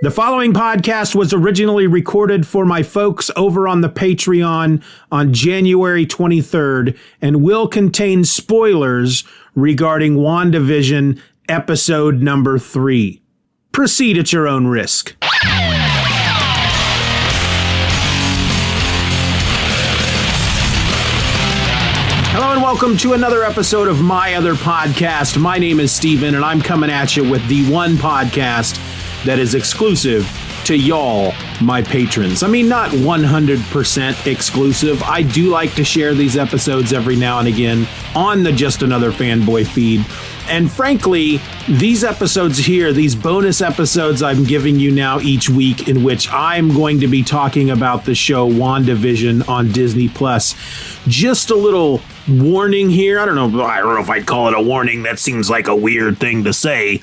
The following podcast was originally recorded for my folks over on the Patreon on January 23rd and will contain spoilers regarding WandaVision episode number 3. Proceed at your own risk. Hello and welcome to another episode of My Other Podcast. My name is Steven and I'm coming at you with the one podcast that is exclusive to y'all, my patrons. I mean, not 100% exclusive. I do like to share these episodes every now and again on the Just Another Fanboy feed. And frankly, these episodes here, these bonus episodes I'm giving you now each week, in which I'm going to be talking about the show WandaVision on Disney+. Just a little warning here. I don't know if I'd call it a warning. That seems like a weird thing to say.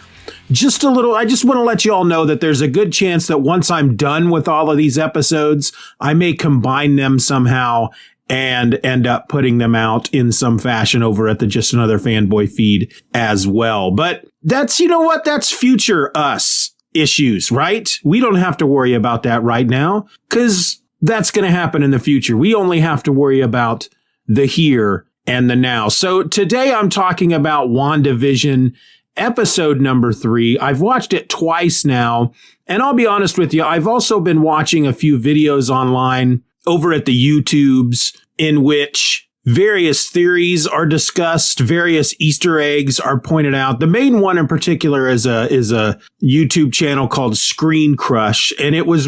Just a little, I just want to let you all know that there's a good chance that once I'm done with all of these episodes, I may combine them somehow and end up putting them out in some fashion over at the Just Another Fanboy feed as well. But that's, you know what, that's future us issues, right? We don't have to worry about that right now because that's going to happen in the future. We only have to worry about the here and the now. So today I'm talking about WandaVision episode number 3. I've watched it twice now, and I'll be honest with you, I've also been watching a few videos online over at the YouTubes in which various theories are discussed, various Easter eggs are pointed out. The main one in particular is a YouTube channel called Screen Crush, and it was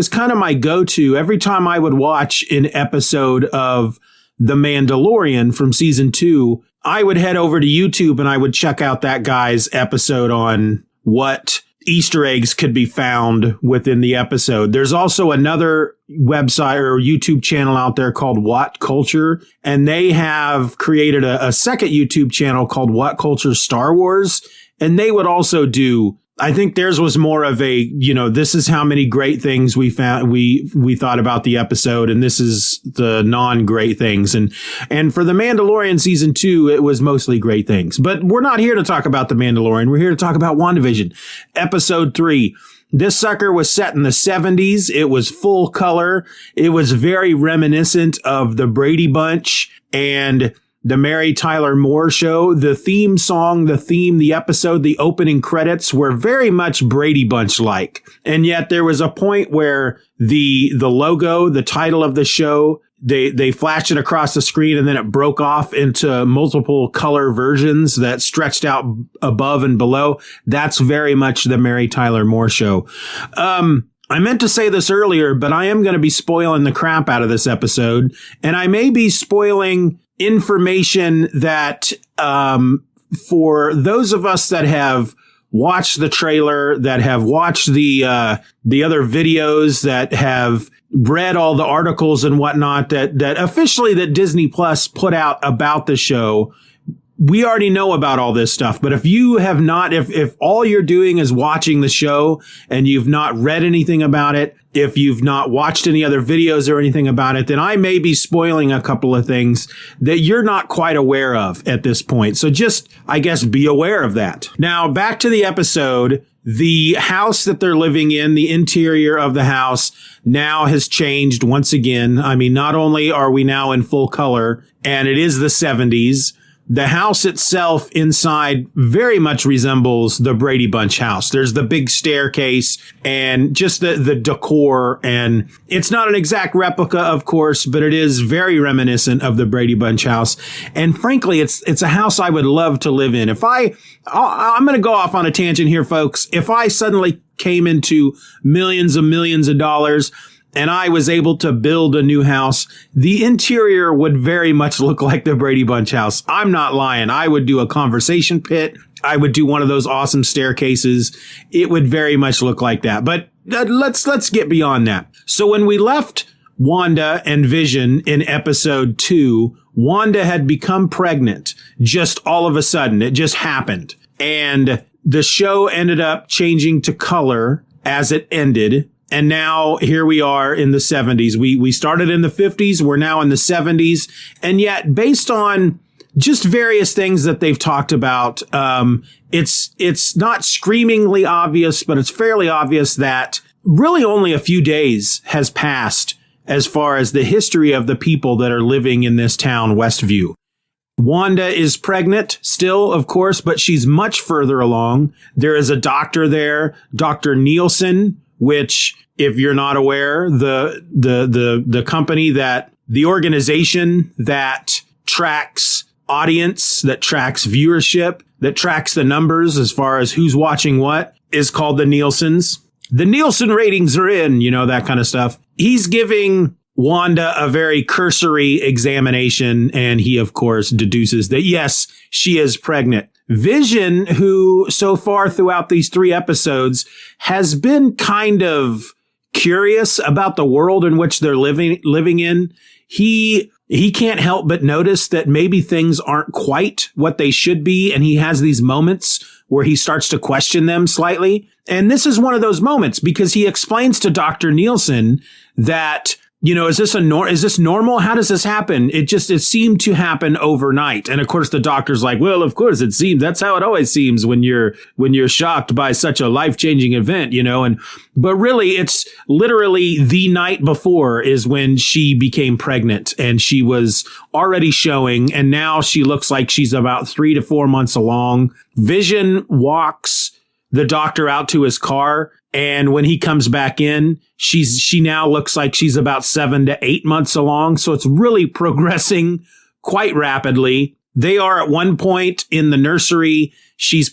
kind of my go-to every time I would watch an episode of The Mandalorian from season 2. I would head over to YouTube and I would check out that guy's episode on what Easter eggs could be found within the episode. There's also another website or YouTube channel out there called What Culture, and they have created a second YouTube channel called What Culture Star Wars, and they would also do, I think theirs was more of a, this is how many great things we found, we thought about the episode, and this is the non-great things. And for The Mandalorian season 2, it was mostly great things. But we're not here to talk about The Mandalorian. We're here to talk about WandaVision, episode 3. This sucker was set in the 70s. It was full color. It was very reminiscent of the Brady Bunch and the Mary Tyler Moore Show. The theme song, the episode, the opening credits were very much Brady Bunch-like. And yet there was a point where the logo, the title of the show, they flashed it across the screen and then it broke off into multiple color versions that stretched out above and below. That's very much the Mary Tyler Moore Show. I meant to say this earlier, but I am going to be spoiling the crap out of this episode, and I may be spoiling information that, for those of us that have watched the trailer, that have watched the other videos, that have read all the articles and whatnot that officially that Disney Plus put out about the show, we already know about all this stuff. But if you have not, if all you're doing is watching the show and you've not read anything about it, if you've not watched any other videos or anything about it, then I may be spoiling a couple of things that you're not quite aware of at this point. So just, I guess, be aware of that. Now, back to the episode. The house that they're living in, the interior of the house now has changed once again. I mean, not only are we now in full color and it is the 70s, the house itself inside very much resembles the Brady Bunch house. There's the big staircase and just the decor. And it's not an exact replica, of course, but it is very reminiscent of the Brady Bunch house. And frankly, it's a house I would love to live in. I'm going to go off on a tangent here, folks. If I suddenly came into millions of dollars and I was able to build a new house, the interior would very much look like the Brady Bunch house. I'm not lying. I would do a conversation pit. I would do one of those awesome staircases. It would very much look like that. But let's get beyond that. So when we left Wanda and Vision in episode 2, Wanda had become pregnant just all of a sudden. It just happened. And the show ended up changing to color as it ended. And now here we are in the 70s. We started in the 50s. We're now in the 70s. And yet, based on just various things that they've talked about. It's not screamingly obvious, but it's fairly obvious that really only a few days has passed as far as the history of the people that are living in this town, Westview. Wanda is pregnant still, of course, but she's much further along. There is a doctor there, Dr. Nielsen, which, if you're not aware, the company that the organization that tracks audience, that tracks viewership, that tracks the numbers as far as who's watching what, is called the Nielsens. The Nielsen ratings are in, that kind of stuff. He's giving Wanda a very cursory examination, and he, of course, deduces that, yes, she is pregnant. Vision, who so far throughout these 3 episodes has been kind of curious about the world in which they're living in, he can't help but notice that maybe things aren't quite what they should be, and he has these moments where he starts to question them slightly. And this is one of those moments because he explains to Dr. Nielsen that, is this normal? How does this happen? It seemed to happen overnight. And of course, the doctor's like, well, of course it seems. That's how it always seems when you're shocked by such a life-changing event, but really it's literally the night before is when she became pregnant and she was already showing. And now she looks like she's about 3 to 4 months along. Vision walks the doctor out to his car. And when he comes back in, she now looks like she's about 7 to 8 months along. So it's really progressing quite rapidly. They are at one point in the nursery. She's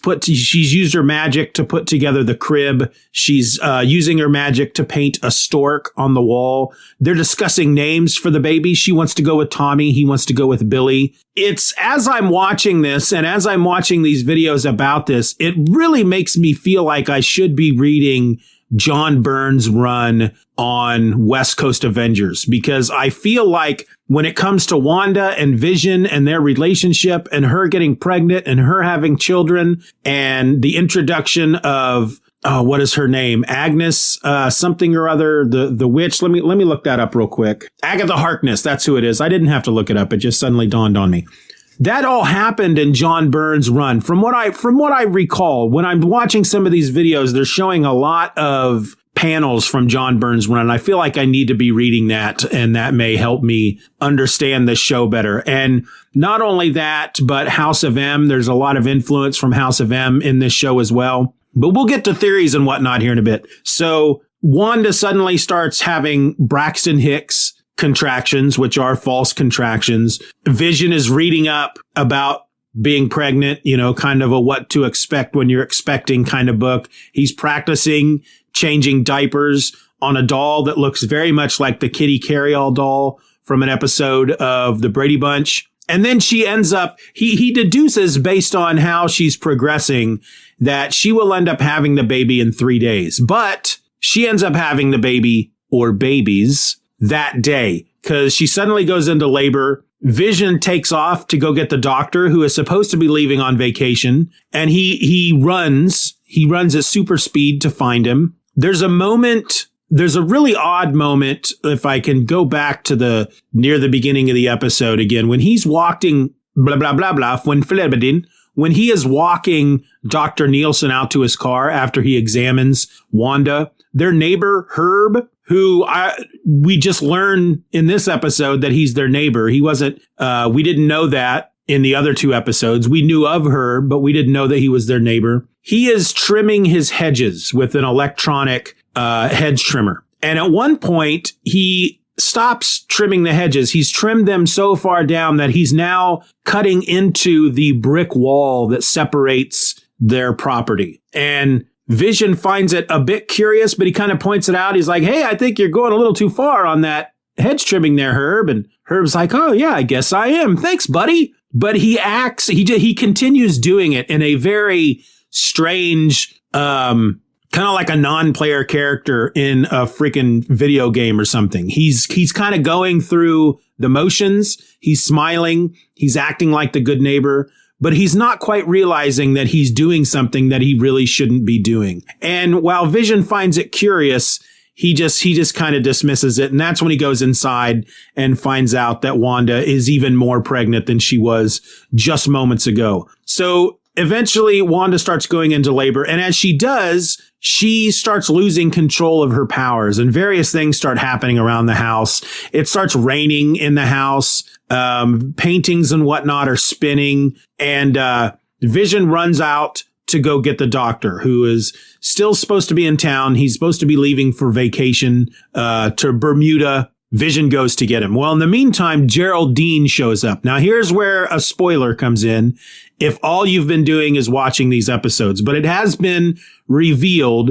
used her magic to put together the crib. She's using her magic to paint a stork on the wall. They're discussing names for the baby. She wants to go with Tommy. He wants to go with Billy. It's as I'm watching this and as I'm watching these videos about this, it really makes me feel like I should be reading John Byrne's run on West Coast Avengers, because I feel like when it comes to Wanda and Vision and their relationship and her getting pregnant and her having children and the introduction of, what is her name? Agnes, something or other, the witch. Let me look that up real quick. Agatha Harkness. That's who it is. I didn't have to look it up. It just suddenly dawned on me. That all happened in John Byrne's run. From what I recall, when I'm watching some of these videos, they're showing a lot of panels from John Byrne's run. I feel like I need to be reading that, and that may help me understand the show better. And not only that, but House of M. There's a lot of influence from House of M in this show as well. But we'll get to theories and whatnot here in a bit. So Wanda suddenly starts having Braxton Hicks contractions, which are false contractions. Vision is reading up about being pregnant, kind of a what to expect when you're expecting kind of book. He's practicing changing diapers on a doll that looks very much like the Kitty Carryall doll from an episode of the Brady Bunch. And then she ends up, he deduces based on how she's progressing that she will end up having the baby in 3 days. But she ends up having the baby or babies that day because she suddenly goes into labor. Vision takes off to go get the doctor who is supposed to be leaving on vacation. And he runs at super speed to find him. There's a really odd moment, if I can go back to near the beginning of the episode again, when he's walking, blah, blah, blah, blah, when he is walking Dr. Nielsen out to his car after he examines Wanda, their neighbor, Herb, who we just learned in this episode that he's their neighbor. He wasn't, we didn't know that in the other 2 episodes. We knew of Herb, but we didn't know that he was their neighbor. He is trimming his hedges with an electronic hedge trimmer. And at one point, he stops trimming the hedges. He's trimmed them so far down that he's now cutting into the brick wall that separates their property. And Vision finds it a bit curious, but he kind of points it out. He's like, hey, I think you're going a little too far on that hedge trimming there, Herb. And Herb's like, oh, yeah, I guess I am. Thanks, buddy. But he continues doing it in a very strange, kind of like a non-player character in a freaking video game or something. He's kind of going through the motions. He's smiling. He's acting like the good neighbor, but he's not quite realizing that he's doing something that he really shouldn't be doing. And while Vision finds it curious, he just kind of dismisses it. And that's when he goes inside and finds out that Wanda is even more pregnant than she was just moments ago. So eventually Wanda starts going into labor. And as she does, she starts losing control of her powers and various things start happening around the house. It starts raining in the house. Paintings and whatnot are spinning, and Vision runs out to go get the doctor, who is still supposed to be in town. He's supposed to be leaving for vacation to Bermuda. Vision goes to get him. Well, in the meantime, Geraldine shows up. Now, here's where a spoiler comes in if all you've been doing is watching these episodes. But it has been revealed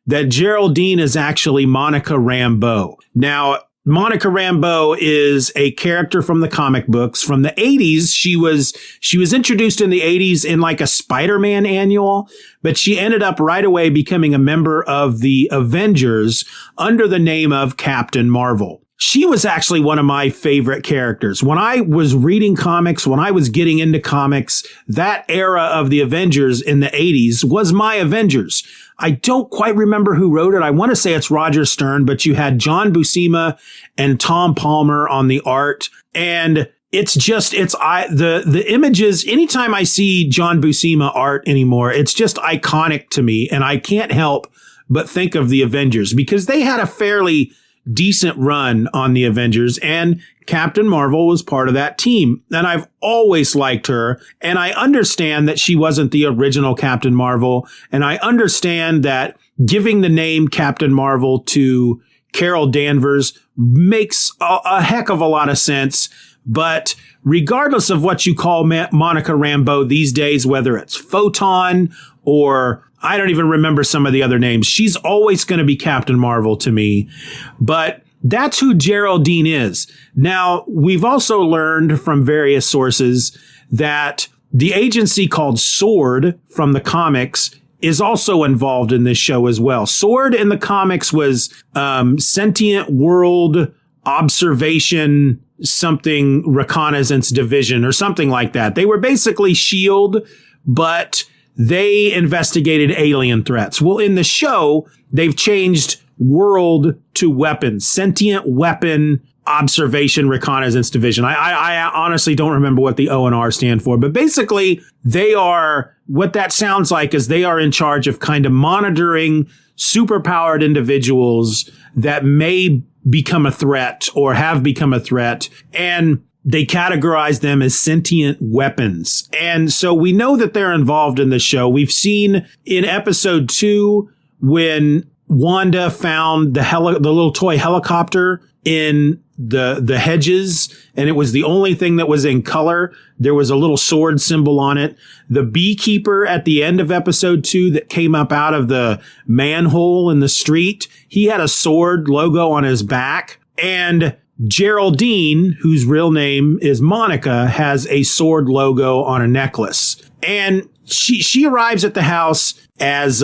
that Geraldine is actually Monica Rambeau. Now, Monica Rambeau is a character from the comic books from the 80s. She was introduced in the 80s in like a Spider-Man annual, but she ended up right away becoming a member of the Avengers under the name of Captain Marvel. She was actually one of my favorite characters. When I was reading comics, when I was getting into comics, that era of the Avengers in the 80s was my Avengers. I don't quite remember who wrote it. I want to say it's Roger Stern, but you had John Buscema and Tom Palmer on the art. And the images, anytime I see John Buscema art anymore, it's just iconic to me. And I can't help but think of the Avengers because they had a fairly decent run on the Avengers, and Captain Marvel was part of that team. And I've always liked her, and I understand that she wasn't the original Captain Marvel, and I understand that giving the name Captain Marvel to Carol Danvers makes a heck of a lot of sense. But regardless of what you call Monica Rambeau these days, whether it's Photon or I don't even remember some of the other names, she's always going to be Captain Marvel to me. But that's who Geraldine is. Now, we've also learned from various sources that the agency called SWORD from the comics is also involved in this show as well. SWORD in the comics was Sentient World Observation something Reconnaissance Division or something like that. They were basically S.H.I.E.L.D., but they investigated alien threats. Well, in the show, they've changed world to weapons, Sentient Weapon Observation Reconnaissance Division. I honestly don't remember what the O and R stand for, but basically they are, what that sounds like is they are in charge of kind of monitoring superpowered individuals that may become a threat or have become a threat. And they categorize them as sentient weapons. And so we know that they're involved in the show. We've seen in episode 2 when Wanda found the little toy helicopter in the hedges, and it was the only thing that was in color. There was a little sword symbol on it. The beekeeper at the end of episode 2 that came up out of the manhole in the street, he had a sword logo on his back. And Geraldine, whose real name is Monica, has a sword logo on a necklace. And she arrives at the house as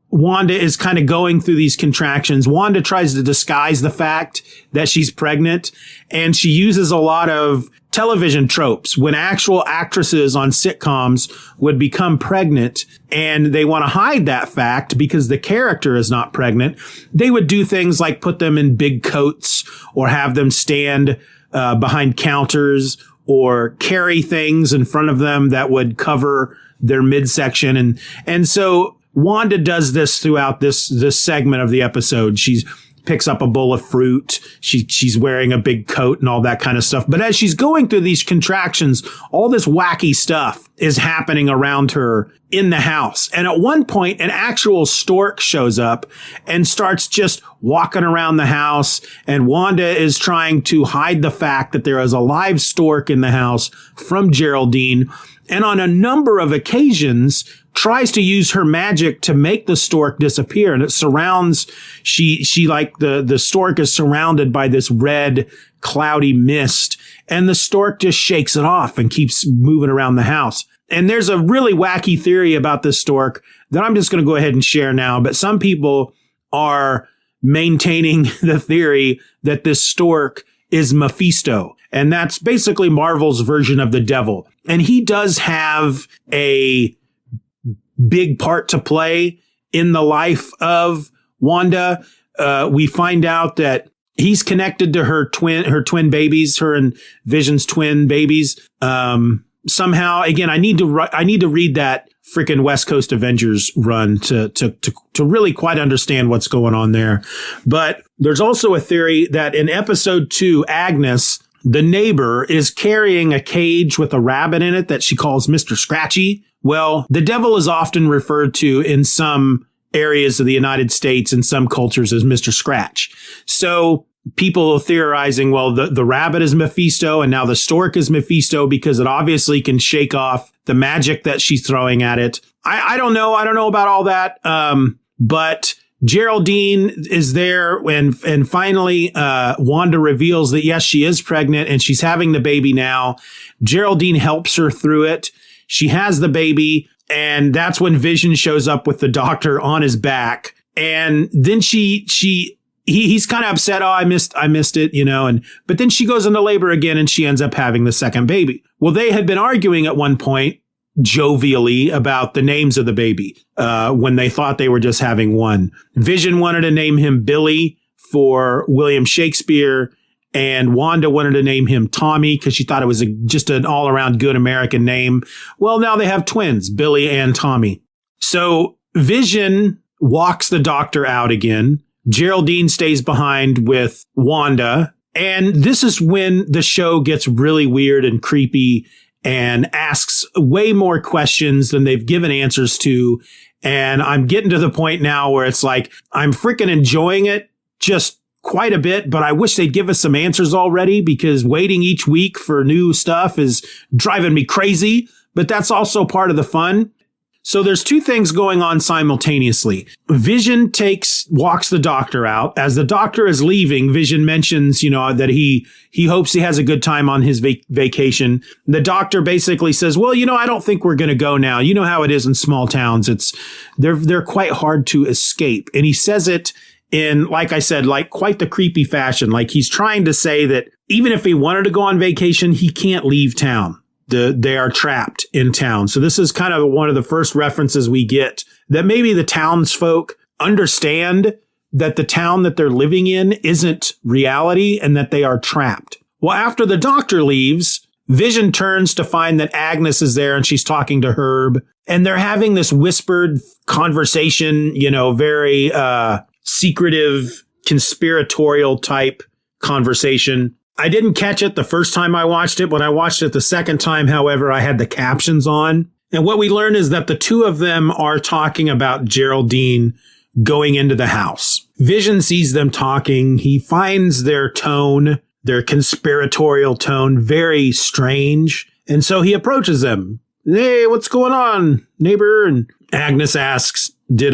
Wanda is kind of going through these contractions. Wanda tries to disguise the fact that she's pregnant, and she uses a lot of television tropes when actual actresses on sitcoms would become pregnant and they want to hide that fact because the character is not pregnant. They would do things like put them in big coats or have them stand behind counters or carry things in front of them that would cover their midsection. And so Wanda does this throughout this segment of the episode. She picks up a bowl of fruit. She's wearing a big coat and all that kind of stuff. But as she's going through these contractions, all this wacky stuff is happening around her in the house. And at one point, an actual stork shows up and starts just walking around the house. And Wanda is trying to hide the fact that there is a live stork in the house from Geraldine. And on a number of occasions, tries to use her magic to make the stork disappear. And it surrounds, she like the stork is surrounded by this red cloudy mist, and the stork just shakes it off and keeps moving around the house. And there's a really wacky theory about this stork that I'm just going to go ahead and share now. But some people are maintaining the theory that this stork is Mephisto. And that's basically Marvel's version of the devil. And he does have a big part to play in the life of Wanda. we find out that he's connected to her twin babies, her and Vision's twin babies. Somehow, again, I need to read that freaking West Coast Avengers run to really quite understand what's going on there. But there's also a theory that in episode 2, Agnes, the neighbor, is carrying a cage with a rabbit in it that she calls Mr. Scratchy. Well, the devil is often referred to in some areas of the United States and some cultures as Mr. Scratch. So people are theorizing, well, the rabbit is Mephisto and now the stork is Mephisto because it obviously can shake off the magic that she's throwing at it. I don't know. I don't know about all that. But Geraldine is there and finally, Wanda reveals that yes, she is pregnant and she's having the baby now. Geraldine helps her through it. She has the baby. And that's when Vision shows up with the doctor on his back. And then he's kind of upset. Oh, I missed it, but then she goes into labor again and she ends up having the second baby. Well, they had been arguing at one point jovially about the names of the baby, when they thought they were just having one. Vision wanted to name him Billy for William Shakespeare. And Wanda wanted to name him Tommy because she thought it was just an all-around good American name. Well, now they have twins, Billy and Tommy. So Vision walks the doctor out again. Geraldine stays behind with Wanda. And this is when the show gets really weird and creepy and asks way more questions than they've given answers to. And I'm getting to the point now where it's like, I'm freaking enjoying it just quite a bit, but I wish they'd give us some answers already because waiting each week for new stuff is driving me crazy, but that's also part of the fun. So there's two things going on simultaneously. Vision walks the doctor out. As the doctor is leaving, Vision mentions, that he hopes he has a good time on his vacation. The doctor basically says, well, I don't think we're going to go now. You know how it is in small towns. They're quite hard to escape. And he says it in, like I said, like quite the creepy fashion. Like he's trying to say that even if he wanted to go on vacation, he can't leave town. They are trapped in town. So this is kind of one of the first references we get that maybe the townsfolk understand that the town that they're living in isn't reality and that they are trapped. Well, after the doctor leaves, Vision turns to find that Agnes is there and she's talking to Herb and they're having this whispered conversation, very, secretive, conspiratorial type conversation. I didn't catch it the first time I watched it. When I watched it the second time, however, I had the captions on. And what we learn is that the two of them are talking about Geraldine going into the house. Vision sees them talking. He finds their tone, their conspiratorial tone, very strange. And so he approaches them. Hey, what's going on, neighbor? And Agnes asks, did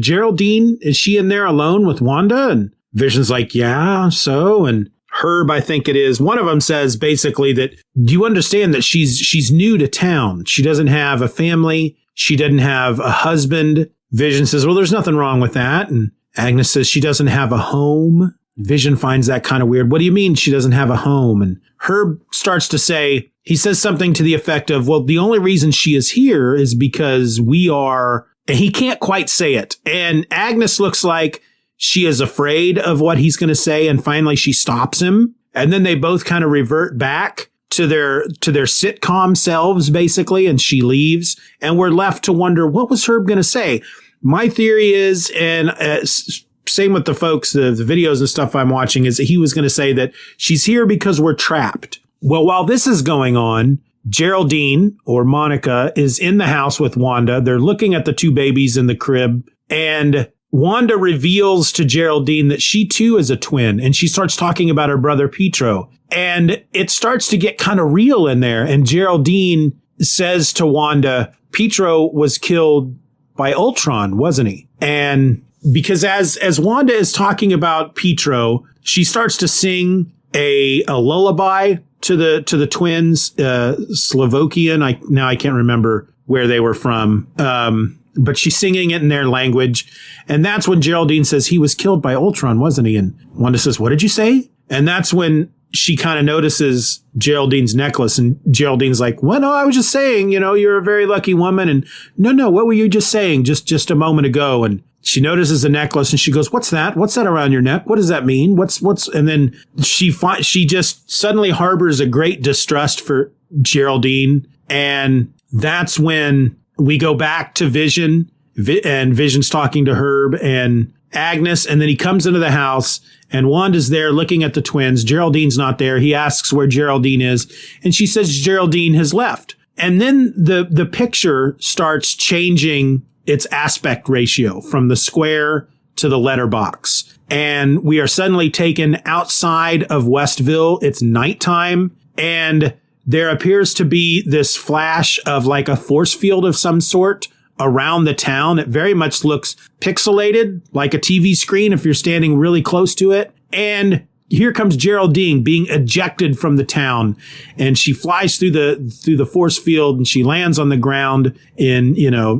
Geraldine, is she in there alone with Wanda? And Vision's like, yeah, so. And Herb, I think it is, one of them says basically that, do you understand that she's new to town? She doesn't have a family. She doesn't have a husband. Vision says, well, there's nothing wrong with that. And Agnes says she doesn't have a home. Vision finds that kind of weird. What do you mean she doesn't have a home? And Herb starts to say, he says something to the effect of, well, the only reason she is here is because we are, and he can't quite say it. And Agnes looks like she is afraid of what he's going to say. And finally she stops him. And then they both kind of revert back to their sitcom selves, basically. And she leaves. And we're left to wonder, what was Herb going to say? My theory is, and same with the folks, the videos and stuff I'm watching, is that he was going to say that she's here because we're trapped. Well, while this is going on, Geraldine, or Monica, is in the house with Wanda. They're looking at the two babies in the crib. And Wanda reveals to Geraldine that she too is a twin. And she starts talking about her brother Pietro. And it starts to get kind of real in there. And Geraldine says to Wanda, Pietro was killed by Ultron, wasn't he? And because as Wanda is talking about Pietro, she starts to sing a lullaby to the twins, Slovakian. I can't remember where they were from. But she's singing it in their language. And that's when Geraldine says he was killed by Ultron, wasn't he? And Wanda says, what did you say? And that's when she kind of notices Geraldine's necklace. And Geraldine's like, well, no, I was just saying, you're a very lucky woman. And no, what were you just saying just a moment ago? And she notices a necklace and she goes, "What's that? What's that around your neck? What does that mean? What's?" And then she just suddenly harbors a great distrust for Geraldine. And that's when we go back to Vision, and Vision's talking to Herb and Agnes. And then he comes into the house and Wanda's there looking at the twins. Geraldine's not there. He asks where Geraldine is. And she says Geraldine has left. And then the picture starts changing its aspect ratio from the square to the letterbox. And we are suddenly taken outside of Westville. It's nighttime. And there appears to be this flash of like a force field of some sort around the town. It very much looks pixelated, like a TV screen if you're standing really close to it. And here comes Geraldine being ejected from the town, and she flies through the force field, and she lands on the ground in,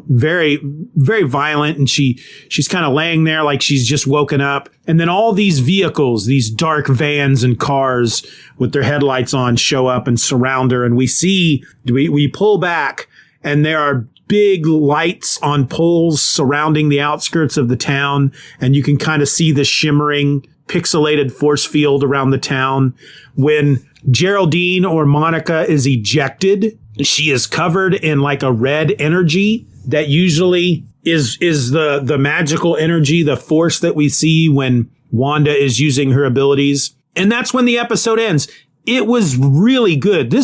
very, very violent. And she's kind of laying there like she's just woken up. And then all these vehicles, these dark vans and cars with their headlights on, show up and surround her. And we pull back, and there are big lights on poles surrounding the outskirts of the town. And you can kind of see the shimmering pixelated force field around the town. When Geraldine or Monica is ejected, she is covered in like a red energy that usually is the magical energy, the force that we see when Wanda is using her abilities. And that's when the episode ends. It was really good.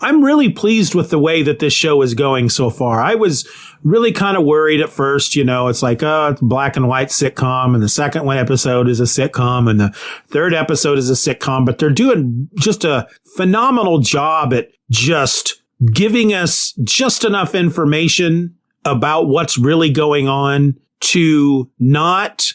I'm really pleased with the way that this show is going so far. I was really kind of worried at first, it's like, it's a black and white sitcom, and the second one episode is a sitcom, and the third episode is a sitcom, but they're doing just a phenomenal job at just giving us just enough information about what's really going on to not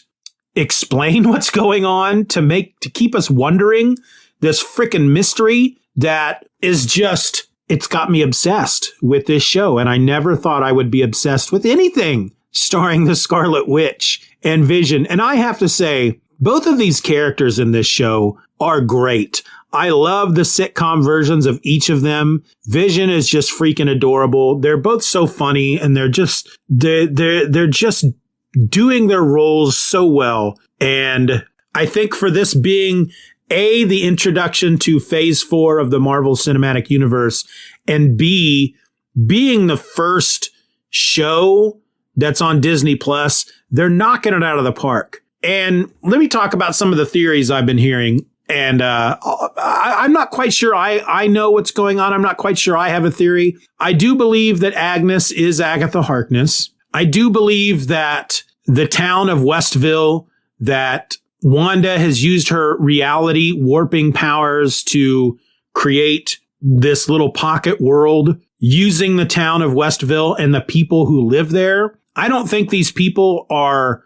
explain what's going on, to keep us wondering. This freaking mystery that is just, it's got me obsessed with this show. And I never thought I would be obsessed with anything starring the Scarlet Witch and Vision. And I have to say, both of these characters in this show are great. I love the sitcom versions of each of them. Vision is just freaking adorable. They're both so funny, and they're just doing their roles so well. And I think for this being A, the introduction to phase 4 of the Marvel Cinematic Universe, and B, being the first show that's on Disney Plus, they're knocking it out of the park. And let me talk about some of the theories I've been hearing. And I'm not quite sure I know what's going on. I'm not quite sure I have a theory. I do believe that Agnes is Agatha Harkness. I do believe that the town of Westville, that Wanda has used her reality warping powers to create this little pocket world using the town of Westville and the people who live there. I don't think these people are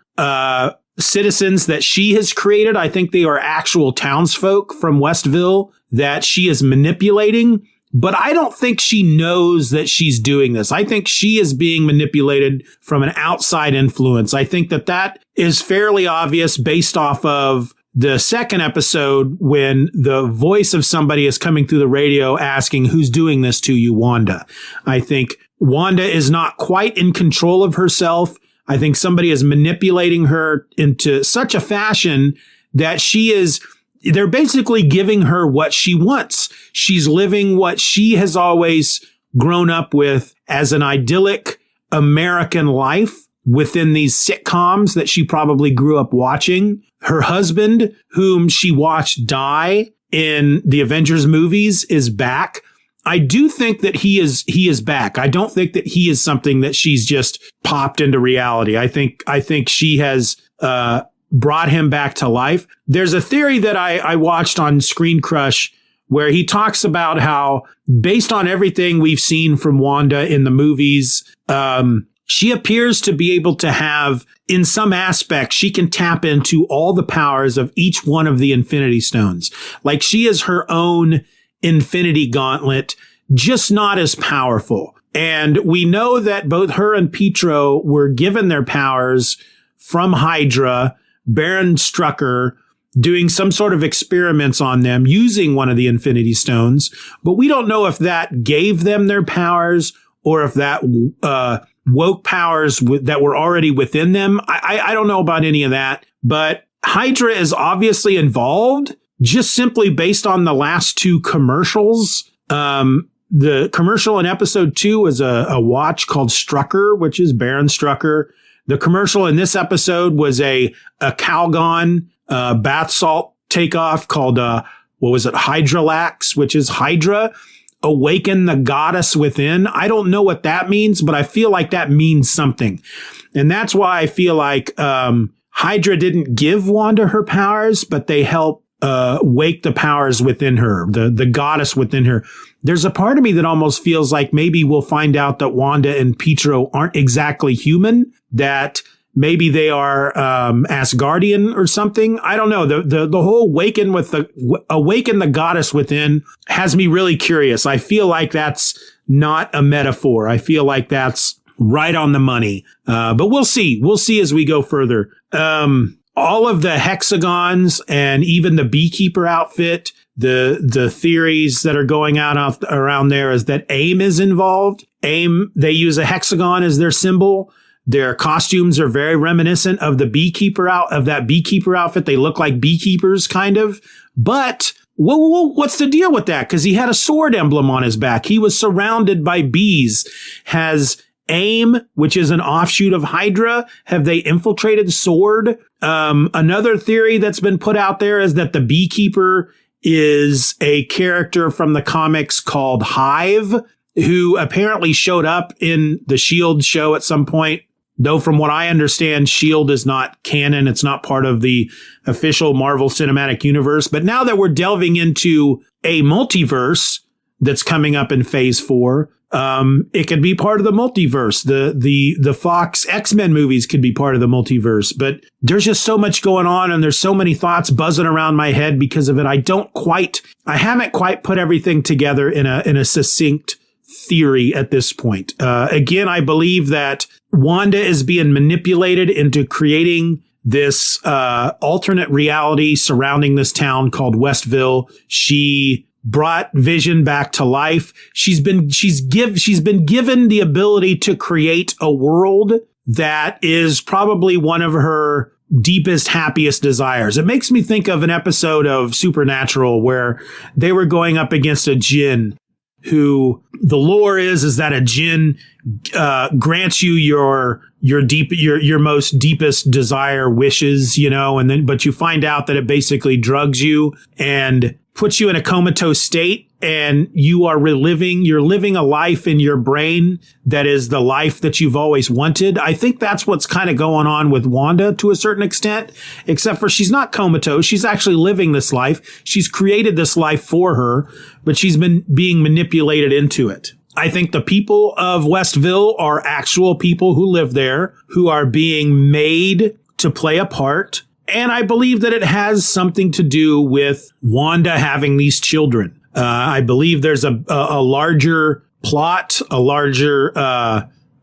citizens that she has created. I think they are actual townsfolk from Westville that she is manipulating. But I don't think she knows that she's doing this. I think she is being manipulated from an outside influence. I think that is fairly obvious based off of the second episode when the voice of somebody is coming through the radio asking, "Who's doing this to you, Wanda?" I think Wanda is not quite in control of herself. I think somebody is manipulating her into such a fashion that they're basically giving her what she wants. She's living what she has always grown up with as an idyllic American life within these sitcoms that she probably grew up watching. Her husband, whom she watched die in the Avengers movies, is back. I do think that he is back. I don't think that he is something that she's just popped into reality. I think she has brought him back to life. There's a theory that I watched on Screen Crush where he talks about how, based on everything we've seen from Wanda in the movies, she appears to be able to have, in some aspect, she can tap into all the powers of each one of the Infinity Stones. Like she is her own Infinity Gauntlet, just not as powerful. And we know that both her and Pietro were given their powers from Hydra, Baron Strucker, doing some sort of experiments on them using one of the Infinity Stones. But we don't know if that gave them their powers or if that woke powers that were already within them. I don't know about any of that, but Hydra is obviously involved just simply based on the last two commercials. The commercial in episode 2 is a watch called Strucker, which is Baron Strucker. The commercial in this episode was a Calgon bath salt takeoff called, Hydralax, which is Hydra. Awaken the goddess within. I don't know what that means, but I feel like that means something. And that's why I feel like Hydra didn't give Wanda her powers, but they help wake the powers within her, the goddess within her. There's a part of me that almost feels like maybe we'll find out that Wanda and Pietro aren't exactly human, that maybe they are Asgardian or something. I don't know. The whole awaken the goddess within has me really curious. I feel like that's not a metaphor. I feel like that's right on the money. But we'll see. We'll see as we go further. All of the hexagons and even the beekeeper outfit, the theories that are going out around there is that AIM is involved. AIM, they use a hexagon as their symbol. Their costumes are very reminiscent of the beekeeper outfit. They look like beekeepers, kind of. But what's the deal with that? Because he had a sword emblem on his back. He was surrounded by bees. Has AIM, which is an offshoot of Hydra, have they infiltrated SWORD? Another theory that's been put out there is that the beekeeper is a character from the comics called Hive, who apparently showed up in the S.H.I.E.L.D. show at some point. Though from what I understand, S.H.I.E.L.D. is not canon. It's not part of the official Marvel Cinematic Universe. But now that we're delving into a multiverse that's coming up in Phase 4, it could be part of the multiverse. The Fox X-Men movies could be part of the multiverse. But there's just so much going on, and there's so many thoughts buzzing around my head because of it. I haven't quite put everything together in a succinct theory at this point. Again, I believe that Wanda is being manipulated into creating this alternate reality surrounding this town called Westville. She brought Vision back to life. She's been given the ability to create a world that is probably one of her deepest, happiest desires. It makes me think of an episode of Supernatural where they were going up against a djinn, who the lore is that a djinn grants you your most deepest desire wishes, but you find out that it basically drugs you and puts you in a comatose state, and you're living a life in your brain that is the life that you've always wanted. I think that's what's kind of going on with Wanda to a certain extent, except for she's not comatose. She's actually living this life. She's created this life for her, but she's been being manipulated into it. I think the people of Westville are actual people who live there, who are being made to play a part. And I believe that it has something to do with Wanda having these children. I believe there's a larger plot, a larger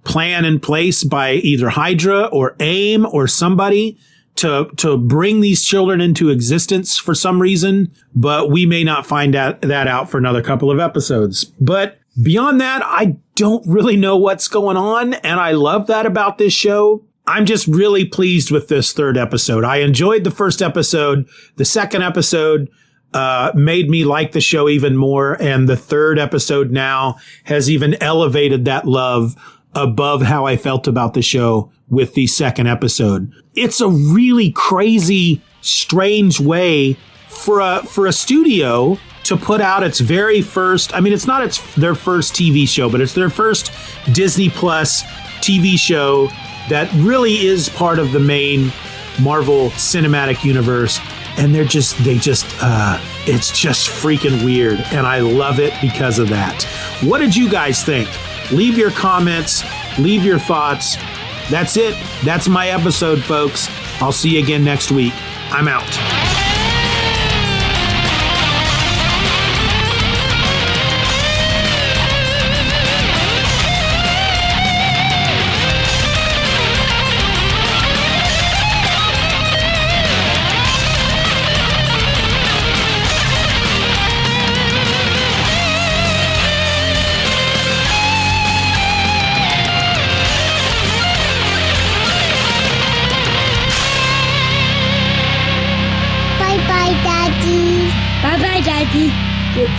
plan in place by either Hydra or AIM or somebody to bring these children into existence for some reason. But we may not find that out for another couple of episodes. But beyond that, I don't really know what's going on. And I love that about this show. I'm just really pleased with this third episode. I enjoyed the first episode. The second episode made me like the show even more. And the third episode now has even elevated that love above how I felt about the show with the second episode. It's a really crazy, strange way for a studio to put out its very first, it's not their first TV show, but it's their first Disney Plus TV show that really is part of the main Marvel Cinematic Universe. And it's just freaking weird. And I love it because of that. What did you guys think? Leave your comments, leave your thoughts. That's it. That's my episode, folks. I'll see you again next week. I'm out.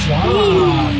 job.